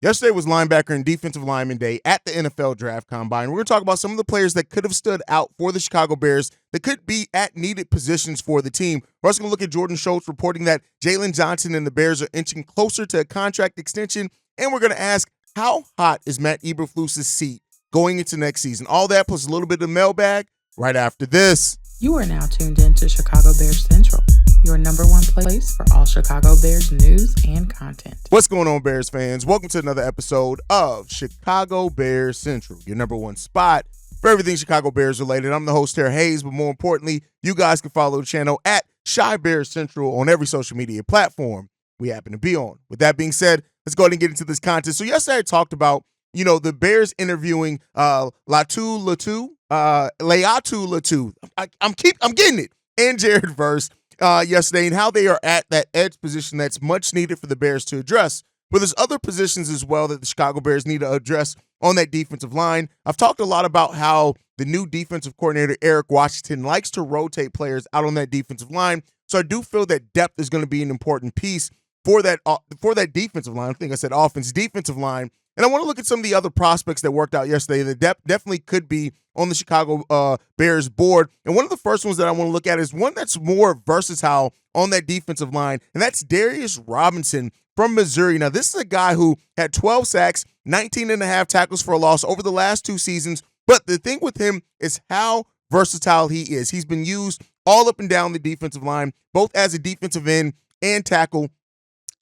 Yesterday was linebacker and defensive lineman day at the NFL Draft Combine. We're going to talk about some of the players that could have stood out for the Chicago Bears that could be at needed positions for the team. We're also going to look at Jordan Schultz reporting that Jaylon Johnson and the Bears are inching closer to a contract extension. And we're going to ask, how hot is Matt Eberflus' seat going into next season? All that plus a little bit of mailbag right after this. You are now tuned in to Chicago Bears Central, your number one place for all Chicago Bears news and content. What's going on, Bears fans? Welcome to another episode of Chicago Bears Central, your number one spot for everything Chicago Bears related. I'm the host here, Haize, but more importantly, you guys can follow the channel at Chi Bears Central on every social media platform we happen to be on. With that being said, let's go ahead and get into this content. So yesterday I talked about, the Bears interviewing Leatu Latu. I'm getting it. And Jared Verse yesterday, and how they are at that edge position that's much needed for the Bears to address. But there's other positions as well that the Chicago Bears need to address on that defensive line. I've talked a lot about how the new defensive coordinator, Eric Washington, likes to rotate players out on that defensive line. So I do feel that depth is going to be an important piece for that defensive line. I think I said offense, defensive line. And I want to look at some of the other prospects that worked out yesterday that definitely could be on the Chicago Bears board. And one of the first ones that I want to look at is one that's more versatile on that defensive line, and that's Darius Robinson from Missouri. Now, this is a guy who had 12 sacks, 19 and a half tackles for a loss over the last two seasons. But the thing with him is how versatile he is. He's been used all up and down the defensive line, both as a defensive end and tackle.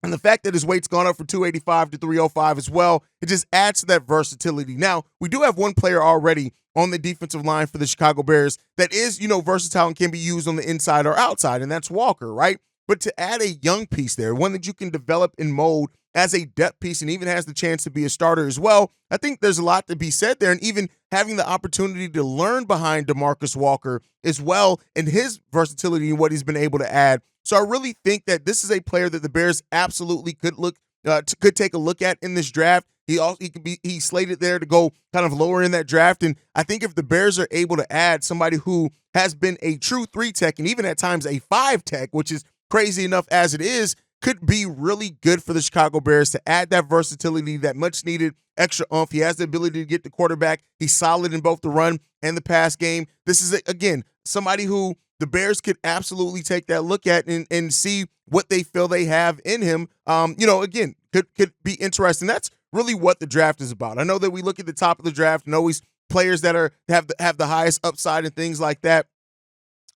And the fact that his weight's gone up from 285 to 305 as well, it just adds to that versatility. Now, we do have one player already on the defensive line for the Chicago Bears that is, versatile and can be used on the inside or outside, and that's Walker, right? But to add a young piece there, one that you can develop and mold as a depth piece and even has the chance to be a starter as well, I think there's a lot to be said there. And even having the opportunity to learn behind DeMarcus Walker as well and his versatility and what he's been able to add. So I really think that this is a player that the Bears absolutely could take a look at in this draft. He's slated there to go kind of lower in that draft. And I think if the Bears are able to add somebody who has been a true 3-tech and even at times a 5-tech, which is crazy enough as it is, could be really good for the Chicago Bears to add that versatility, that much needed extra oomph. He has the ability to get the quarterback. He's solid in both the run and the pass game. This is, again, somebody who the Bears could absolutely take that look at and see what they feel they have in him. Again, could be interesting. That's really what the draft is about. I know that we look at the top of the draft and always players that have the highest upside and things like that.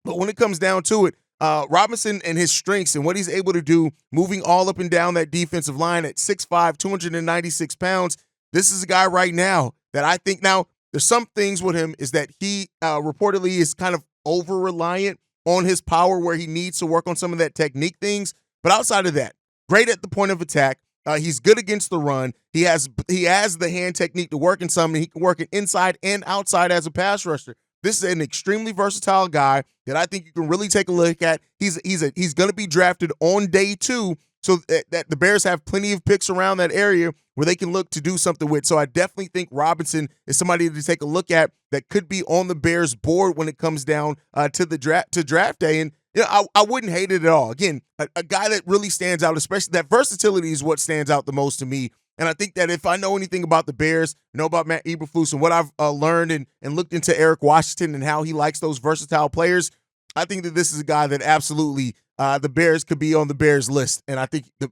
But when it comes down to it, Robinson and his strengths and what he's able to do, moving all up and down that defensive line at 6'5", 296 pounds, this is a guy right now that I think now there's some things with him is that he reportedly is kind of over-reliant on his power where he needs to work on some of that technique things. But outside of that, great at the point of attack. He's good against the run. He has the hand technique to work in some, and he can work it inside and outside as a pass rusher. This is an extremely versatile guy that I think you can really take a look at. He's going to be drafted on day 2, so that the Bears have plenty of picks around that area where they can look to do something with. So I definitely think Robinson is somebody to take a look at that could be on the Bears board when it comes down to draft day. And I wouldn't hate it at all. Again, a guy that really stands out, especially that versatility is what stands out the most to me. And I think that if I know anything about the Bears, know about Matt Eberflus and what I've learned and looked into Eric Washington and how he likes those versatile players, I think that this is a guy that absolutely the Bears could be on the Bears list. And I think that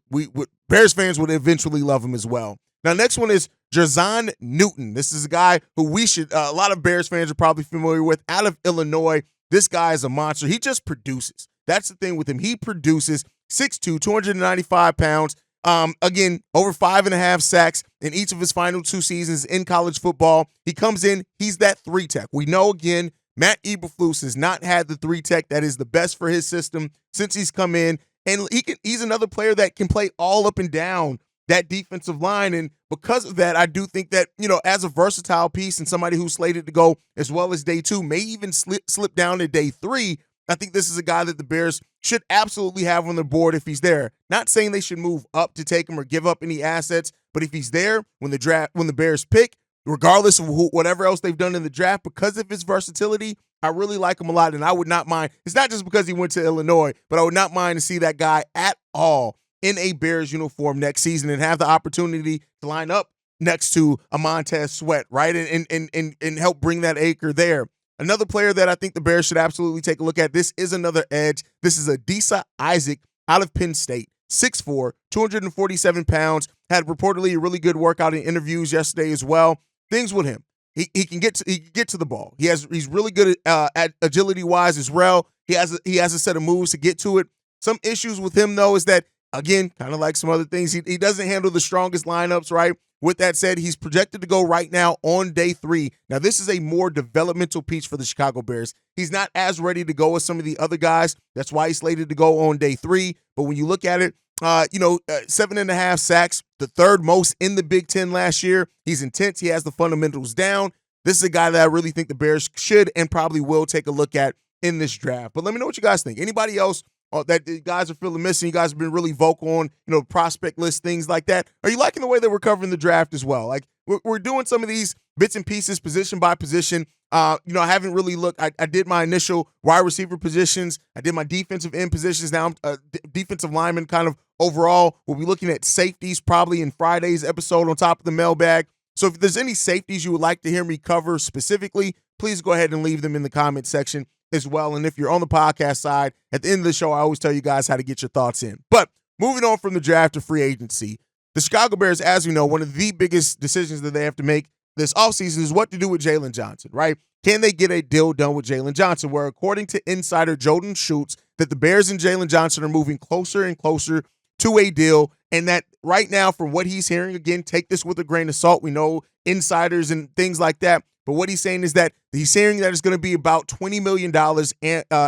Bears fans would eventually love him as well. Now, next one is Jaylon Newton. This is a guy who a lot of Bears fans are probably familiar with out of Illinois. This guy is a monster. He just produces. That's the thing with him. He produces 6'2", 295 pounds. Again, over 5.5 sacks in each of his final 2 seasons in college football. He comes in, he's that 3-tech. We know, again, Matt Eberflus has not had the 3-tech that is the best for his system since he's come in. And he's another player that can play all up and down that defensive line. And because of that, I do think that, as a versatile piece and somebody who's slated to go as well as day 2, may even slip down to day 3, I think this is a guy that the Bears should absolutely have on the board if he's there. Not saying they should move up to take him or give up any assets, but if he's there when the Bears pick, regardless of whatever else they've done in the draft, because of his versatility, I really like him a lot, and I would not mind. It's not just because he went to Illinois, but I would not mind to see that guy at all in a Bears uniform next season and have the opportunity to line up next to a Montez Sweat, right? And help bring that acre there. Another player that I think the Bears should absolutely take a look at, this is another edge. This is Adisa Isaac out of Penn State, 6'4", 247 pounds, had reportedly a really good workout in interviews yesterday as well. Things with him. He can get to the ball. He's really good at agility-wise as well. He has a set of moves to get to it. Some issues with him, though, is that, again, kind of like some other things, he doesn't handle the strongest lineups, right? With that said, he's projected to go right now on day 3. Now, this is a more developmental piece for the Chicago Bears. He's not as ready to go as some of the other guys. That's why he's slated to go on day 3. But when you look at it, 7.5 sacks, the third most in the Big Ten last year. He's intense. He has the fundamentals down. This is a guy that I really think the Bears should and probably will take a look at in this draft. But let me know what you guys think. Anybody else that you guys are feeling missing? You guys have been really vocal on, prospect list, things like that. Are you liking the way that we're covering the draft as well? Like, we're doing some of these bits and pieces, position by position. I haven't really looked. I did my initial wide receiver positions. I did my defensive end positions. Now I'm defensive lineman kind of overall. We'll be looking at safeties probably in Friday's episode on top of the mailbag. So if there's any safeties you would like to hear me cover specifically, please go ahead and leave them in the comment section as well. And if you're on the podcast side, at the end of the show, I always tell you guys how to get your thoughts in. But moving on from the draft to free agency, the Chicago Bears, as we know, one of the biggest decisions that they have to make this offseason is what to do with Jaylen Johnson, right? Can they get a deal done with Jaylen Johnson? Where according to insider Jordan Schultz, that the Bears and Jaylen Johnson are moving closer and closer to a deal, and that right now, from what he's hearing, again, take this with a grain of salt. We know insiders and things like that, but what he's saying is that he's hearing that it's going to be about $20 million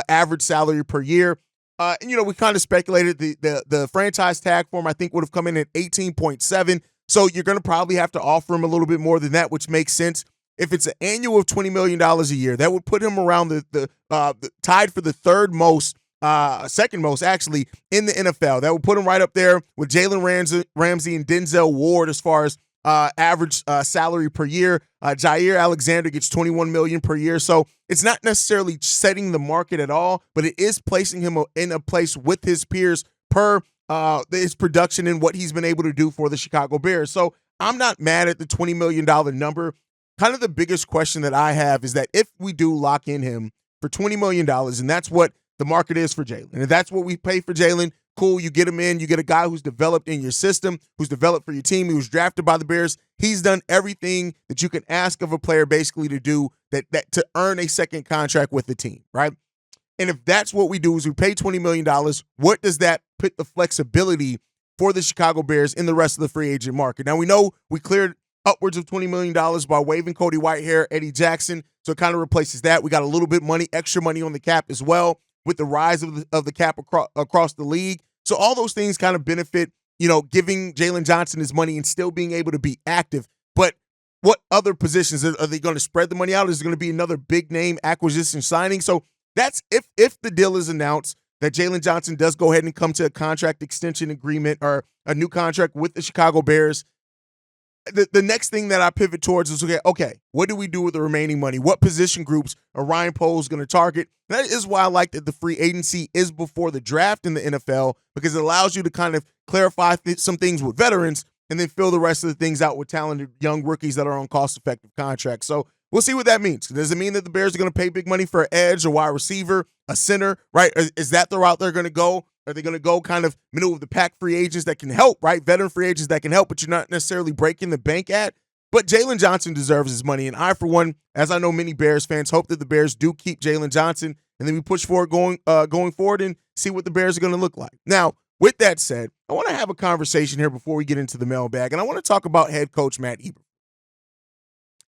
average salary per year. We kind of speculated the franchise tag for him, I think, would have come in at 18.7. So you're going to probably have to offer him a little bit more than that, which makes sense. If it's an annual of $20 million a year, that would put him around the tied for the second most actually in the NFL. That would put him right up there with Jalen Ramsey and Denzel Ward as far as average salary per year. Jair Alexander gets $21 million per year. So it's not necessarily setting the market at all, but it is placing him in a place with his peers per his production and what he's been able to do for the Chicago Bears. So I'm not mad at the $20 million number. Kind of the biggest question that I have is that if we do lock in him for $20 million, and that's what the market is for Jaylen, and if that's what we pay for Jaylen, cool, you get him in, you get a guy who's developed in your system, who's developed for your team, who was drafted by the Bears. He's done everything that you can ask of a player basically to do that to earn a second contract with the team, right? And if that's what we do is we pay $20 million, what does that put the flexibility for the Chicago Bears in the rest of the free agent market? Now, we know we cleared upwards of $20 million by waiving Cody Whitehair, Eddie Jackson, so it kind of replaces that. We got a little bit extra money on the cap as well with the rise of the cap across the league. So all those things kind of benefit, giving Jaylen Johnson his money and still being able to be active. But what other positions are they going to spread the money out? Is it going to be another big name acquisition signing? So that's if the deal is announced that Jaylen Johnson does go ahead and come to a contract extension agreement or a new contract with the Chicago Bears. The next thing that I pivot towards is, okay, what do we do with the remaining money? What position groups are Ryan Poles going to target? That is why I like that the free agency is before the draft in the NFL, because it allows you to kind of clarify some things with veterans and then fill the rest of the things out with talented young rookies that are on cost-effective contracts. So we'll see what that means. Does it mean that the Bears are going to pay big money for an edge, a wide receiver, a center, right? Is that the route they're going to go? Are they going to go kind of middle of the pack free agents that can help, right? Veteran free agents that can help, but you're not necessarily breaking the bank at. But Jaylen Johnson deserves his money. And I, for one, as I know many Bears fans, hope that the Bears do keep Jaylen Johnson, and then we push forward going forward and see what the Bears are going to look like. Now, with that said, I want to have a conversation here before we get into the mailbag, and I want to talk about head coach Matt Eberflus.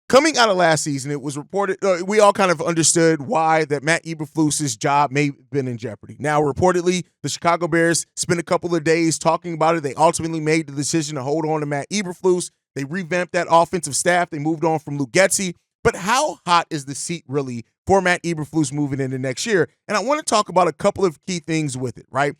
Coming out of last season, it was reported, we all kind of understood why that Matt Eberflus's job may have been in jeopardy. Now, reportedly, the Chicago Bears spent a couple of days talking about it. They ultimately made the decision to hold on to Matt Eberflus. They revamped that offensive staff. They moved on from Luke Getsy. But how hot is the seat really for Matt Eberflus moving into next year? And I want to talk about a couple of key things with it, right?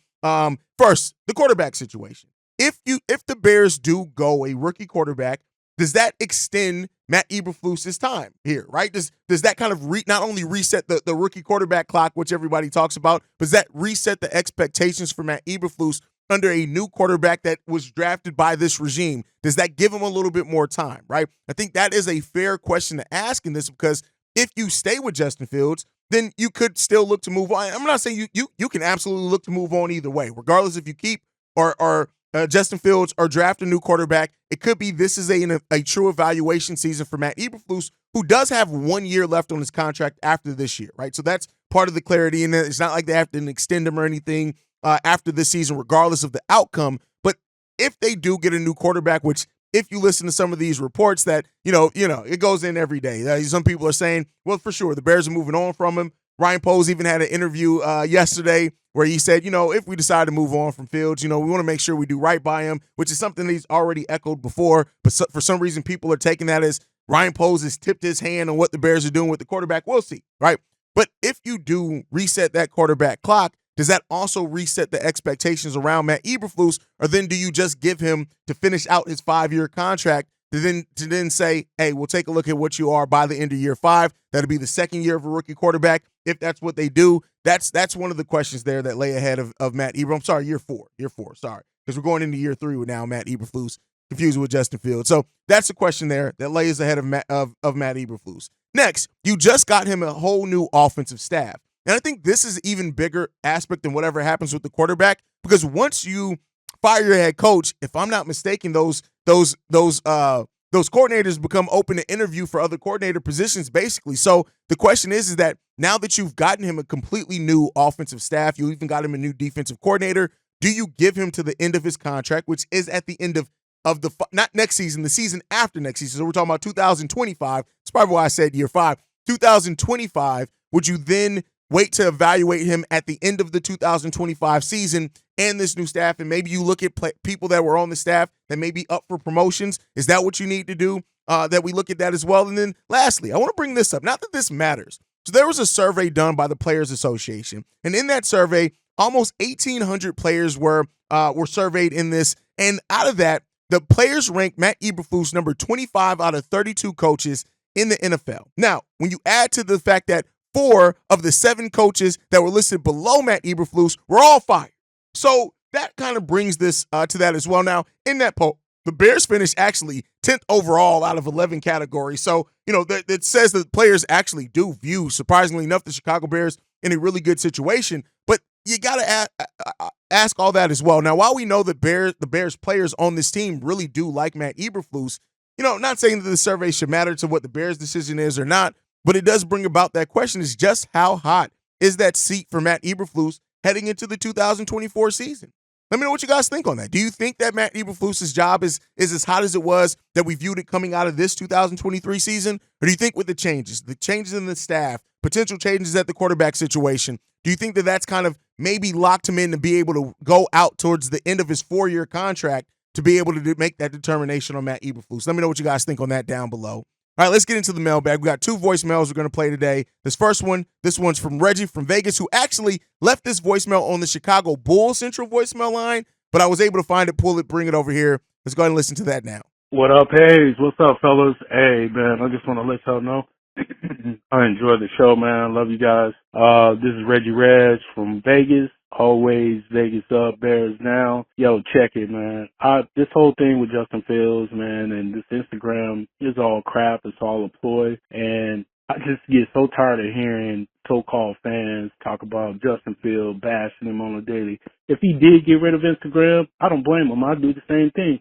First, the quarterback situation. If the Bears do go a rookie quarterback, does that extend Matt Eberflus's time here, right? Does that kind of not only reset the rookie quarterback clock, which everybody talks about, but does that reset the expectations for Matt Eberflus under a new quarterback that was drafted by this regime? Does that give him a little bit more time, right? I think that is a fair question to ask in this, because if you stay with Justin Fields, then you could still look to move on. I'm not saying you can absolutely look to move on either way, regardless if you keep or Justin Fields or draft a new quarterback. It could be this is a true evaluation season for Matt Eberflus, who does have 1 year left on his contract after this year, right? So that's part of the clarity in it. It's not like they have to extend him or anything after this season, regardless of the outcome. But if they do get a new quarterback, which if you listen to some of these reports that, it goes in every day. Some people are saying, well, for sure, the Bears are moving on from him. Ryan Poles even had an interview yesterday where he said, if we decide to move on from Fields, we want to make sure we do right by him, which is something that he's already echoed before. But for some reason, people are taking that as Ryan Poles has tipped his hand on what the Bears are doing with the quarterback. We'll see, right? But if you do reset that quarterback clock, does that also reset the expectations around Matt Eberflus, or then do you just give him to finish out his 5-year contract to then say, hey, we'll take a look at what you are by the end of year 5. That'll be the second year of a rookie quarterback. If that's what they do, that's one of the questions there that lay ahead of Matt Eberflus. I'm sorry, year 4, sorry, because we're going into year 3 with now Matt Eberflus, confused with Justin Fields. So that's the question there that lays ahead of Matt Eberflus. Next, you just got him a whole new offensive staff. And I think this is an even bigger aspect than whatever happens with the quarterback, because once you fire your head coach, if I'm not mistaken, those coordinators become open to interview for other coordinator positions, basically. So the question is that now that you've gotten him a completely new offensive staff, you even got him a new defensive coordinator, do you give him to the end of his contract, which is at the end of the not next season, the season after next season? So we're talking about 2025. That's probably why I said year 5. 2025, would you then wait to evaluate him at the end of the 2025 season and this new staff, and maybe you look at people that were on the staff that may be up for promotions? Is that what you need to do? That we look at that as well? And then lastly, I want to bring this up. Not that this matters. So there was a survey done by the Players Association, and in that survey, almost 1,800 players were surveyed in this, and out of that, the players ranked Matt Eberflus number 25 out of 32 coaches in the NFL. Now, when you add to the fact that 4 of the 7 coaches that were listed below Matt Eberflus were all fired. So that kind of brings this to that as well. Now, in that poll, the Bears finished actually 10th overall out of 11 categories. So, that says that players actually do view, surprisingly enough, the Chicago Bears in a really good situation. But you got to ask all that as well. Now, while we know that the Bears players on this team really do like Matt Eberflus, not saying that the survey should matter to what the Bears' decision is or not, but it does bring about that question, is just how hot is that seat for Matt Eberflus heading into the 2024 season? Let me know what you guys think on that. Do you think that Matt Eberflus's job is as hot as it was that we viewed it coming out of this 2023 season? Or do you think with the changes in the staff, potential changes at the quarterback situation, do you think that that's kind of maybe locked him in to be able to go out towards the end of his 4-year contract to be able to make that determination on Matt Eberflus? Let me know what you guys think on that down below. All right, let's get into the mailbag. We got 2 voicemails we're going to play today. This one's from Reggie from Vegas, who actually left this voicemail on the Chicago Bulls Central voicemail line, but I was able to find it, pull it, bring it over here. Let's go ahead and listen to that now. What up, Haize? What's up, fellas? Hey, man, I just want to let y'all know I enjoy the show, man. Love you guys. This is Reggie Reg from Vegas. Always Vegas up, Bears down. Yo, check it, man. This whole thing with Justin Fields, man, and this Instagram is all crap. It's all a ploy. And I just get so tired of hearing so-called fans talk about Justin Fields, bashing him on a daily. If he did get rid of Instagram, I don't blame him. I'd do the same thing.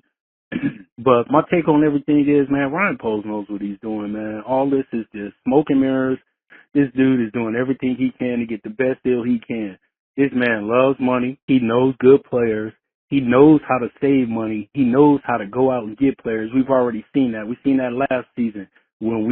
But my take on everything is, man, Ryan Poles knows what he's doing, man. All this is just smoke and mirrors. This dude is doing everything he can to get the best deal he can. This man loves money. He knows good players. He knows how to save money. He knows how to go out and get players. We've already seen that. We've seen that last season when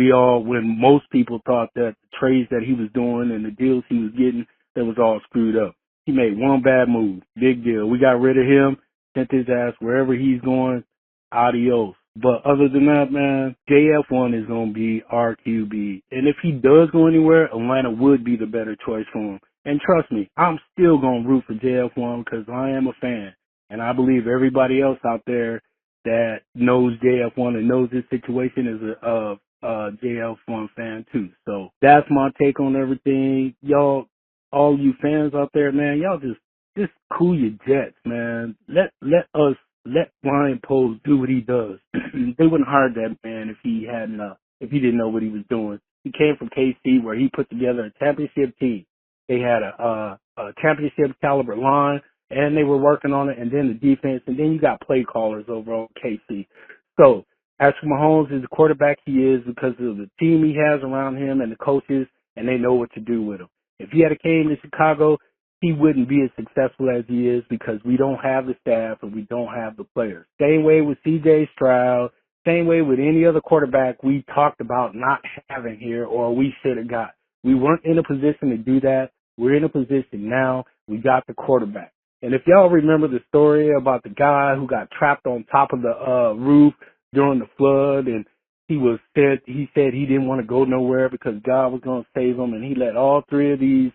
most people thought that the trades that he was doing and the deals he was getting, that was all screwed up. He made one bad move. Big deal. We got rid of him, sent his ass wherever he's going. Adios. But other than that, man, JF1 is going to be our QB. And if he does go anywhere, Atlanta would be the better choice for him. And trust me, I'm still going to root for JF1 because I am a fan. And I believe everybody else out there that knows JF1 and knows this situation is a JF1 fan too. So that's my take on everything. Y'all, all you fans out there, man, y'all just just cool your jets, man. Let Ryan Poles do what he does. They wouldn't hire that man if he didn't know what he was doing. He came from KC where he put together a championship team. They had a championship caliber line, and they were working on it, and then the defense, and then you got play callers over on KC. So as for Mahomes, is the quarterback he is because of the team he has around him and the coaches, and they know what to do with him. If he had came to Chicago, he wouldn't be as successful as he is because we don't have the staff and we don't have the players. Same way with C.J. Stroud, same way with any other quarterback we talked about not having here or we should have got. We weren't in a position to do that. We're in a position now. We got the quarterback. And if y'all remember the story about the guy who got trapped on top of the roof during the flood, and he said he didn't want to go nowhere because God was going to save him, and he let all three of these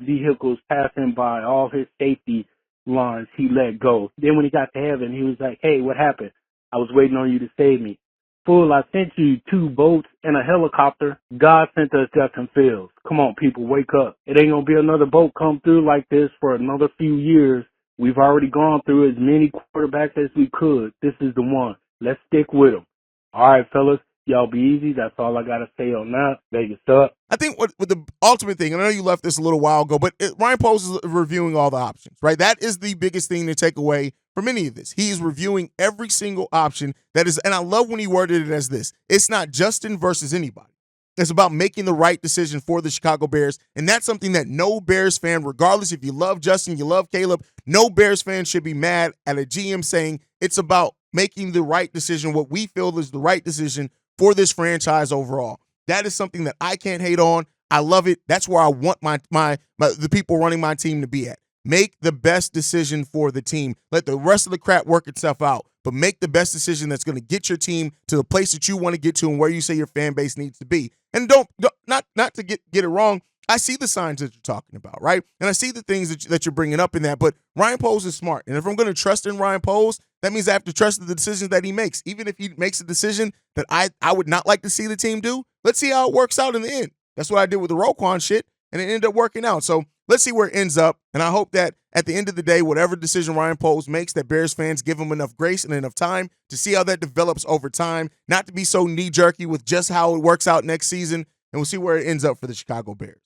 vehicles pass him by, all his safety lines he let go. Then when he got to heaven, he was like, hey, what happened? I was waiting on you to save me. Fool, I sent you 2 boats and a helicopter. God sent us Justin Fields. Come on, people, wake up. It ain't going to be another boat come through like this for another few years. We've already gone through as many quarterbacks as we could. This is the one. Let's stick with him. All right, fellas, y'all be easy. That's all I got to say on that. Vegas up. I think with the ultimate thing, and I know you left this a little while ago, but Ryan Poles is reviewing all the options, right? That is the biggest thing to take away from any of this. He is reviewing every single option that is, and I love when he worded it as this. It's not Justin versus anybody. It's about making the right decision for the Chicago Bears, and that's something that no Bears fan, regardless if you love Justin, you love Caleb, no Bears fan should be mad at a GM saying it's about making the right decision, what we feel is the right decision for this franchise overall. That is something that I can't hate on. I love it. That's where I want the people running my team to be at. Make the best decision for the team. Let the rest of the crap work itself out, but make the best decision that's going to get your team to the place that you want to get to and where you say your fan base needs to be. And not to get it wrong, I see the signs that you're talking about, right? And I see the things that you're bringing up in that, but Ryan Poles is smart. And if I'm going to trust in Ryan Poles, that means I have to trust the decisions that he makes. Even if he makes a decision that I would not like to see the team do, let's see how it works out in the end. That's what I did with the Roquan shit, and it ended up working out. So let's see where it ends up, and I hope that at the end of the day, whatever decision Ryan Poles makes, that Bears fans give him enough grace and enough time to see how that develops over time, not to be so knee-jerky with just how it works out next season, and we'll see where it ends up for the Chicago Bears.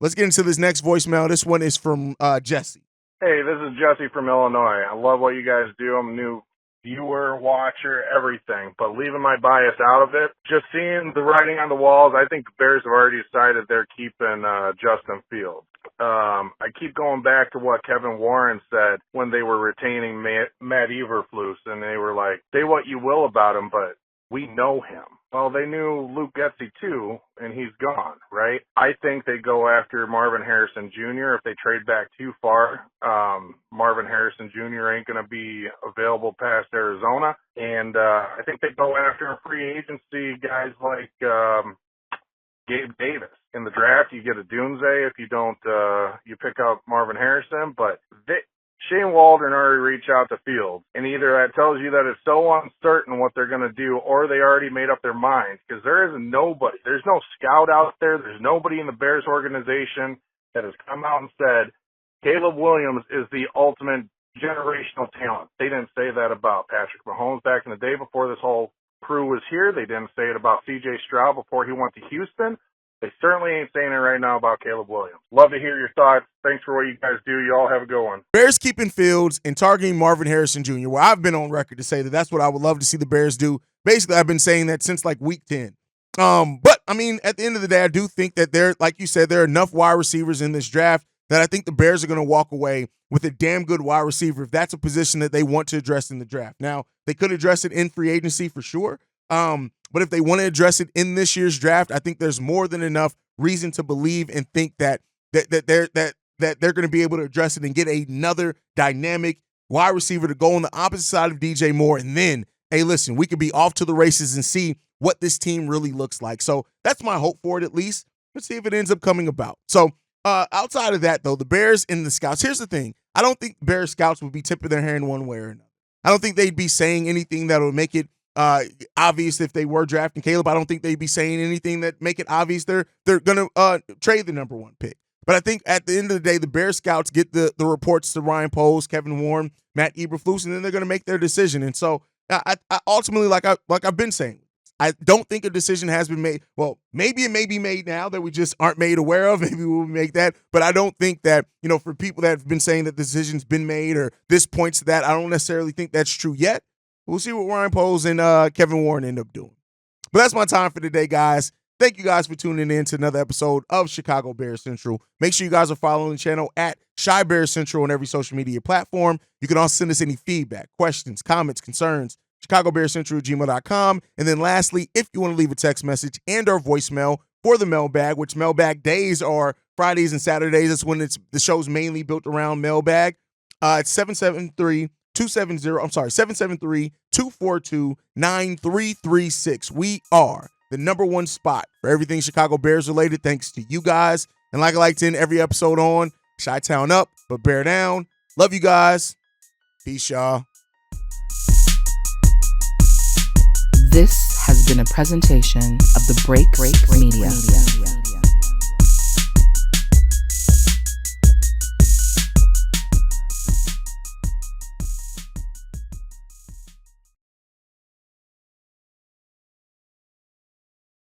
Let's get into this next voicemail. This one is from Jesse. Hey, this is Jesse from Illinois. I love what you guys do. I'm a new viewer, watcher, everything. But leaving my bias out of it, just seeing the writing on the walls, I think the Bears have already decided they're keeping Justin Fields. I keep going back to what Kevin Warren said when they were retaining Matt Eberflus, and they were like, say what you will about him, but we know him. Well, they knew Luke Getsy too, and he's gone, right? I think they go after Marvin Harrison Jr. if they trade back too far. Marvin Harrison Jr. ain't going to be available past Arizona, and I think they go after a free agency guys like Gabe Davis. In the draft, you get a doomsday if you don't you pick up Marvin Harrison, but Shane Waldron already reached out to Fields, and either that tells you that it's so uncertain what they're going to do, or they already made up their minds, because there is nobody. There's no scout out there. There's nobody in the Bears organization that has come out and said, Caleb Williams is the ultimate generational talent. They didn't say that about Patrick Mahomes back in the day before this whole crew was here. They didn't say it about C.J. Stroud before he went to Houston. They certainly ain't saying it right now about Caleb Williams. Love to hear your thoughts. Thanks for what you guys do. You all have a good one. Bears keeping Fields and targeting Marvin Harrison Jr. Well, I've been on record to say that that's what I would love to see the Bears do. Basically, I've been saying that since like week 10. But, I mean, at the end of the day, I do think that like you said, there are enough wide receivers in this draft that I think the Bears are going to walk away with a damn good wide receiver if that's a position that they want to address in the draft. Now, they could address it in free agency for sure. But if they want to address it in this year's draft, I think there's more than enough reason to believe and think that they're going to be able to address it and get another dynamic wide receiver to go on the opposite side of DJ Moore. And then, hey, listen, we could be off to the races and see what this team really looks like. So that's my hope for it, at least. Let's see if it ends up coming about. So outside of that, though, the Bears and the scouts, here's the thing. I don't think Bears scouts would be tipping their hand one way or another. I don't think they'd be saying anything that would make it obvious if they were drafting Caleb. I don't think they'd be saying anything that make it obvious they're going to trade the number 1 pick. But I think at the end of the day, the Bears scouts get the reports to Ryan Poles, Kevin Warren, Matt Eberflus, and then they're going to make their decision. And so I ultimately, like I've been saying, I don't think a decision has been made. Well, maybe it may be made now that we just aren't made aware of. Maybe we'll make that. But I don't think that, for people that have been saying that the decision's been made or this points to that, I don't necessarily think that's true yet. We'll see what Ryan Poles and Kevin Warren end up doing. But that's my time for today, guys. Thank you guys for tuning in to another episode of Chicago Bears Central. Make sure you guys are following the channel at Chi Bears Central on every social media platform. You can also send us any feedback, questions, comments, concerns, ChicagoBearsCentral@gmail.com. And then lastly, if you want to leave a text message and or voicemail for the mailbag, which mailbag days are Fridays and Saturdays. That's when the show's mainly built around mailbag. It's 773-242-9336. We are the number one spot for everything Chicago Bears related, thanks to you guys. And like I like to end every episode on, Chi-Town up, but bear down. Love you guys. Peace, y'all. This has been a presentation of the Break Media.